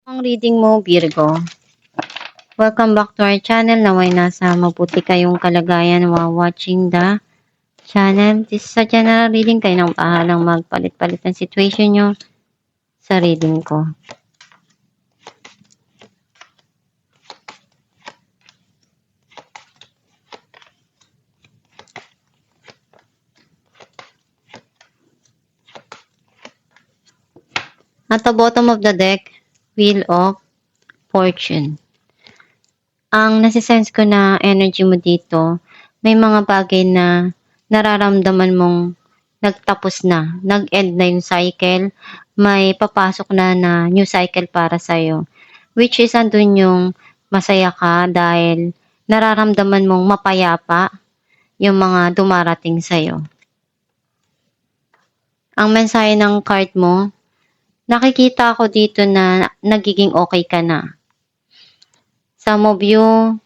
Ang reading mo, Virgo. Welcome back to our channel. Naway nasa mabuti kayong kalagayan while watching the channel. This is a general reading. Kayo nang bahalang magpalit-palit ng situation nyo sa reading ko. At the bottom of the deck, Wheel of Fortune. Ang nasisense ko na energy mo dito, may mga bagay na nararamdaman mong nagtapos na, nag-end na yung cycle, may papasok na new cycle para sa'yo. Which is andun yung masaya ka dahil nararamdaman mong mapayapa yung mga dumarating sa'yo. Ang mensahe ng card mo, nakikita ko dito na nagiging okay ka na. Some of you,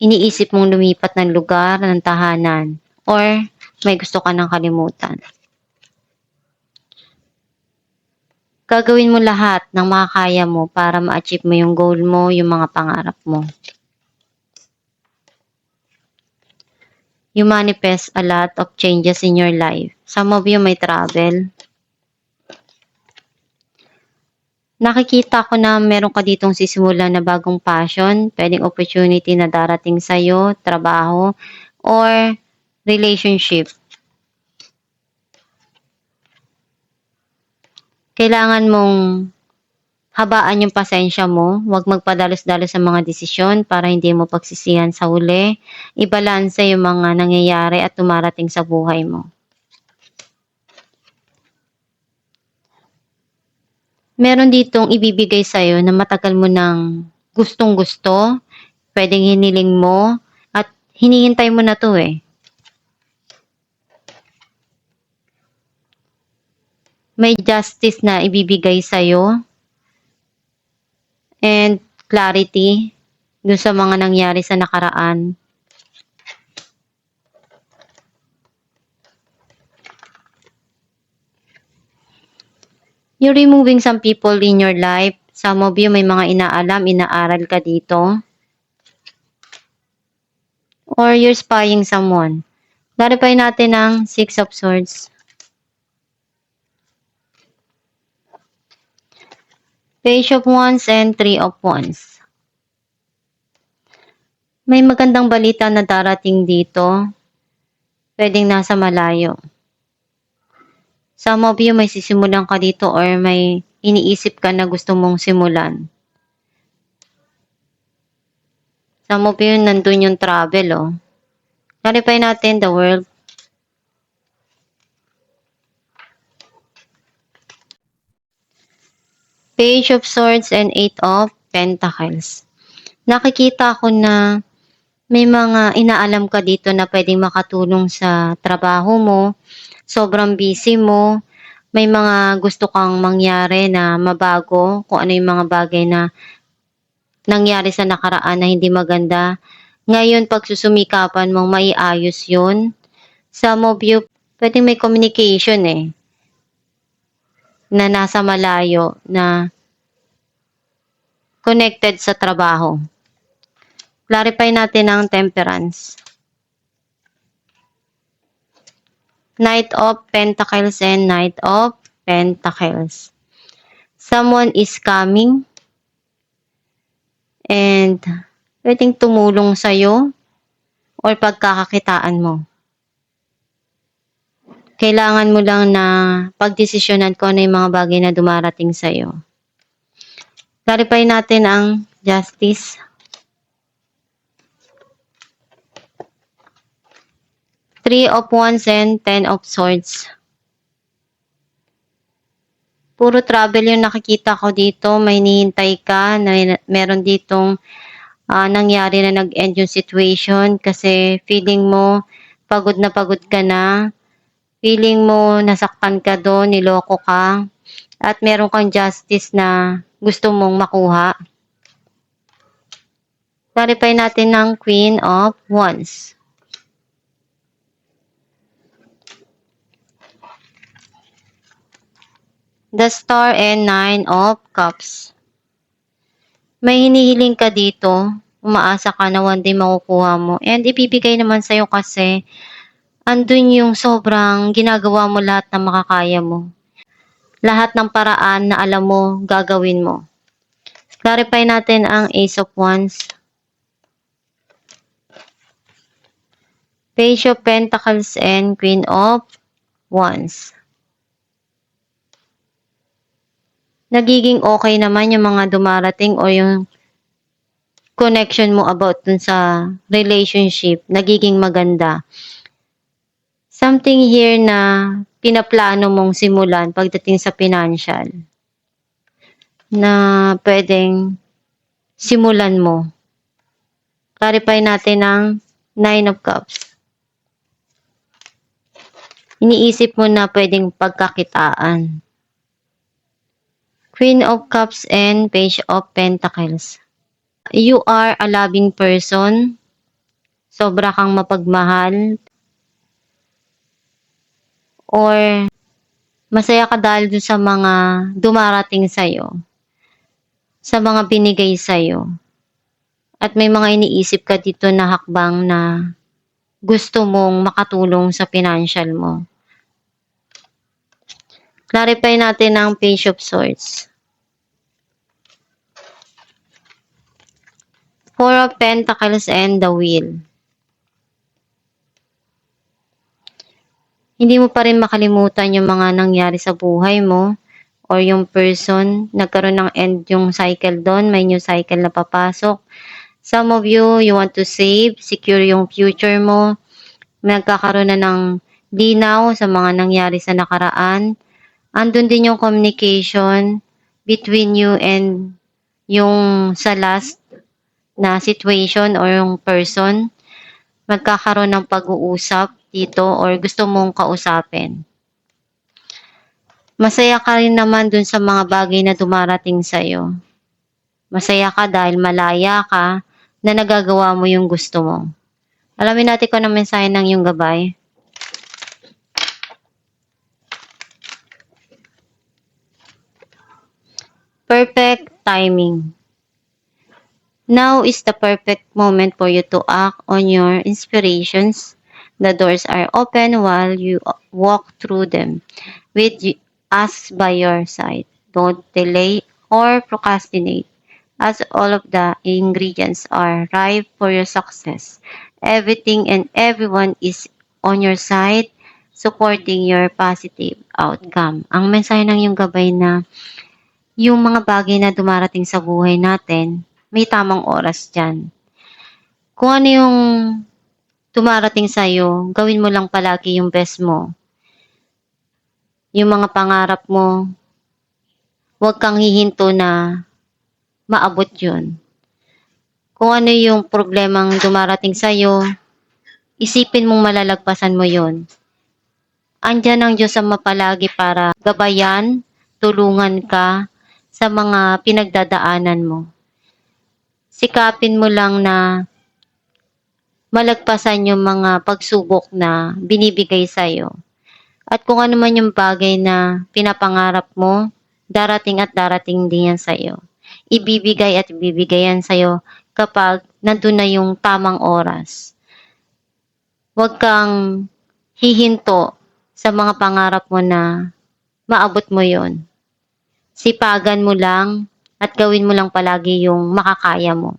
iniisip mong lumipat ng lugar, ng tahanan, or may gusto ka ng kalimutan. Gagawin mo lahat ng makakaya mo para ma-achieve mo yung goal mo, yung mga pangarap mo. You manifest a lot of changes in your life. Some of you may travel. Nakikita ko na meron ka ditong sisimulan na bagong passion, pwedeng opportunity na darating sa'yo, trabaho, or relationship. Kailangan mong habaan yung pasensya mo, huwag magpadalos-dalos sa mga desisyon para hindi mo pagsisihan sa huli, ibalanse yung mga nangyayari at tumarating sa buhay mo. Meron ditong ibibigay sa'yo na matagal mo nang gustong-gusto, pwedeng hiniling mo, at hinihintay mo na to eh. May justice na ibibigay sa'yo, and clarity dun sa mga nangyari sa nakaraan. You're removing some people in your life. Some of you may mga inaalam, inaaral ka dito. Or you're spying someone. Clarify natin ang 6 of Swords. Page of Wands and 3 of Wands. May magandang balita na darating dito. Pwedeng nasa malayo. Some of you may sisimulan ka dito or may iniisip ka na gusto mong simulan. Some of you nandun yung travel oh. Clarify natin the World. Page of Swords and 8 of Pentacles. Nakikita ko na may mga inaalam ka dito na pwedeng makatulong sa trabaho mo. Sobrang busy mo. May mga gusto kang mangyari na mabago. Kung ano yung mga bagay na nangyari sa nakaraan na hindi maganda. Ngayon, pagsusumikapan mong maiayos yun. Some of you, pwedeng may communication eh. Na nasa malayo, na connected sa trabaho. Clarify natin ang Temperance. Knight of Pentacles and Knight of Pentacles. Someone is coming and pwedeng tumulong sa'yo or pagkakakitaan mo. Kailangan mo lang na pagdesisyonan ko ano yung mga bagay na dumarating sa'yo. Clarify natin ang Justice. Three of Wands and 10 of Swords. Puro travel yung nakikita ko dito. May hinihintay ka na meron ditong nangyari na nag-end yung situation kasi feeling mo pagod ka na. Feeling mo nasaktan ka doon, niloko ka. At meron kang justice na gusto mong makuha. Clarify natin ng Queen of Wands. The Star and 9 of Cups. May hinihiling ka dito, umaasa ka na one day makukuha mo and ibibigay naman sa'yo kasi andun yung sobrang ginagawa mo lahat ng makakaya mo. Lahat ng paraan na alam mo gagawin mo. Clarify natin ang Ace of Wands. Page of Pentacles and Queen of Wands. Nagiging okay naman yung mga dumarating o yung connection mo about dun sa relationship. Nagiging maganda. Something here na pinaplano mong simulan pagdating sa financial. Na pwedeng simulan mo. Clarify natin ang Nine of Cups. Iniisip mo na pwedeng pagkakitaan. Queen of Cups and Page of Pentacles. You are a loving person. Sobra kang mapagmahal. Or masaya ka dahil dun sa mga dumarating sa'yo. Sa mga binigay sa'yo. At may mga iniisip ka dito na hakbang na gusto mong makatulong sa financial mo. Clarify natin ang Page of Swords. Four of Pentacles and the Wheel. Hindi mo pa rin makalimutan yung mga nangyari sa buhay mo or yung person, nagkaroon ng end yung cycle doon, may new cycle na papasok. Some of you want to save, secure yung future mo. Nagkakaroon na ng linaw sa mga nangyari sa nakaraan. Andun din yung communication between you and yung sa last na situation or yung person. Magkakaroon ng pag-uusap dito or gusto mong kausapin. Masaya ka rin naman dun sa mga bagay na dumarating sa'yo. Masaya ka dahil malaya ka na nagagawa mo yung gusto mo. Alamin natin kung anong mensahe ng iyong gabay. Perfect timing. Now is the perfect moment for you to act on your inspirations. The doors are open while you walk through them with us by your side. Don't delay or procrastinate, as all of the ingredients are ripe for your success. Everything and everyone is on your side, supporting your positive outcome. Ang mensahe ng iyong gabay na yung mga bagay na dumarating sa buhay natin, may tamang oras dyan. Kung ano yung dumarating sa'yo, gawin mo lang palagi yung best mo. Yung mga pangarap mo, huwag kang hihinto na maabot yun. Kung ano yung problemang dumarating sa'yo, isipin mong malalagpasan mo yun. Andyan ang Diyos ang mapalagi para gabayan, tulungan ka sa mga pinagdadaanan mo. Sikapin mo lang na malagpasan yung mga pagsubok na binibigay sa'yo. At kung ano man yung bagay na pinapangarap mo, darating at darating din yan sa'yo. Ibibigay at ibibigay yan sa'yo kapag nandun na yung tamang oras. Huwag kang hihinto sa mga pangarap mo na maabot mo yon. Sipagan mo lang at gawin mo lang palagi yung makakaya mo.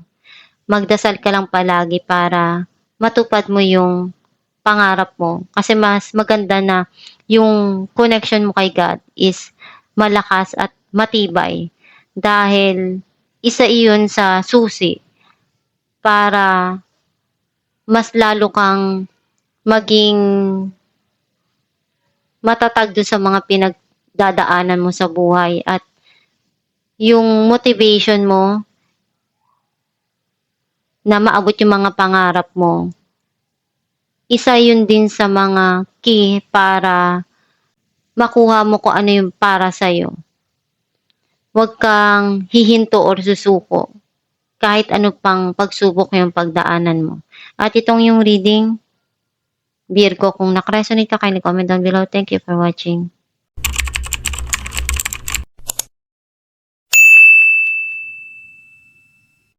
Magdasal ka lang palagi para matupad mo yung pangarap mo. Kasi mas maganda na yung connection mo kay God is malakas at matibay. Dahil isa iyon sa susi para mas lalo kang maging matatag doon sa mga pinagdadaanan mo sa buhay at yung motivation mo na maabot yung mga pangarap mo, isa yun din sa mga key para makuha mo kung ano yung para sa'yo. Huwag kang hihinto or susuko kahit ano pang pagsubok yung pagdaanan mo. At itong yung reading, Virgo, kung nakaresonate ka, kindly comment down below. Thank you for watching.